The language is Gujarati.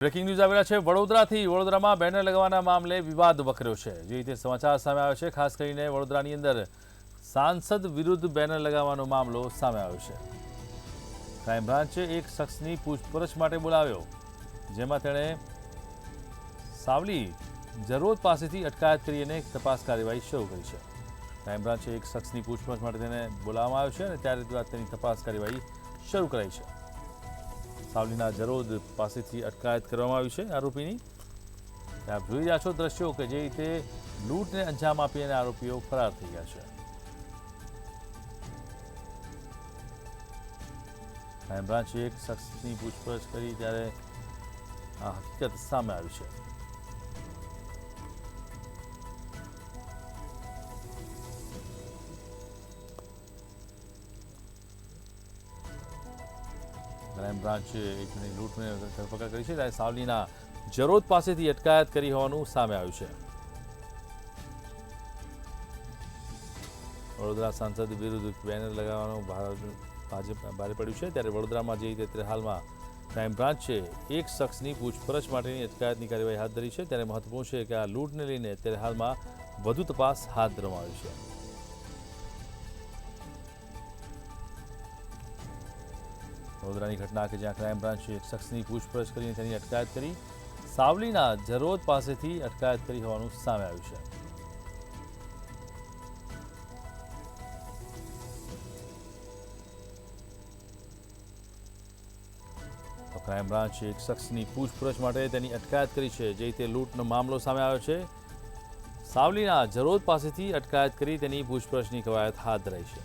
બ્રેકિંગ ન્યૂઝ આવેલા છે વડોદરાથી। વડોદરામાં બેનર લગાવવાના મામલે વિવાદ વકર્યો છે। જે રીતે સમાચાર સામે આવ્યો છે, ખાસ કરીને વડોદરાની અંદર સાંસદ વિરુદ્ધ બેનર લગાવવાનો મામલો સામે આવ્યો છે। ક્રાઇમ બ્રાન્ચે એક શખ્સની પૂછપરછ માટે બોલાવ્યો, જેમાં તેણે સાવલી જરોદ પાસેથી અટકાયત કરી અને તપાસ કાર્યવાહી શરૂ કરી છે। ક્રાઇમ બ્રાન્ચે એક શખ્સની પૂછપરછ માટે તેને બોલાવવામાં આવ્યો છે અને ત્યારબાદ તેની તપાસ કાર્યવાહી શરૂ કરાઈ છે। સાવલીના જરોદ પાસેથી અટકાયત કરવામાં આવી છે આરોપીની। આપ જોઈ રહ્યા છો દ્રશ્યો કે જે રીતે લૂંટને અંજામ આપી અને આરોપીઓ ફરાર થઈ ગયા છે। ક્રાઇમ બ્રાન્ચે એક શખ્સની પૂછપરછ કરી ત્યારે આ હકીકત સામે આવી છે। ક્રાઇમ બ્રાન્ચે એક લૂંટની ધરપકડ કરી છે, ત્યારે સાવલીના જરોદ પાસેથી અટકાયત કરી હોવાનું સામે આવ્યું છે। વડોદરા સાંસદ વિરુદ્ધ બેનર લગાવવાનું ભારે પડ્યું છે, ત્યારે વડોદરામાં જે રીતે હાલમાં ક્રાઇમ બ્રાન્ચે એક શખ્સની પૂછપરછ માટેની અટકાયતની કાર્યવાહી હાથ ધરી છે। ત્યારે મહત્વપૂર્ણ છે કે આ લૂંટને લઈને અત્યારે હાલમાં વધુ તપાસ હાથ ધરવામાં આવી છે। વડોદરાની ઘટના કે જ્યાં ક્રાઇમ બ્રાન્ચે એક શખ્સની પૂછપરછ કરીને તેની અટકાયત કરી, સાવલીના જરોદ પાસેથી અટકાયત કરી હોવાનું સામે આવ્યું છે। તો ક્રાઇમ બ્રાન્ચે એક શખ્સની પૂછપરછ માટે તેની અટકાયત કરી છે। જે રીતે લૂંટનો મામલો સામે આવ્યો છે, સાવલીના જરોદ પાસેથી અટકાયત કરી તેની પૂછપરછની કવાયત હાથ ધરાઈ છે।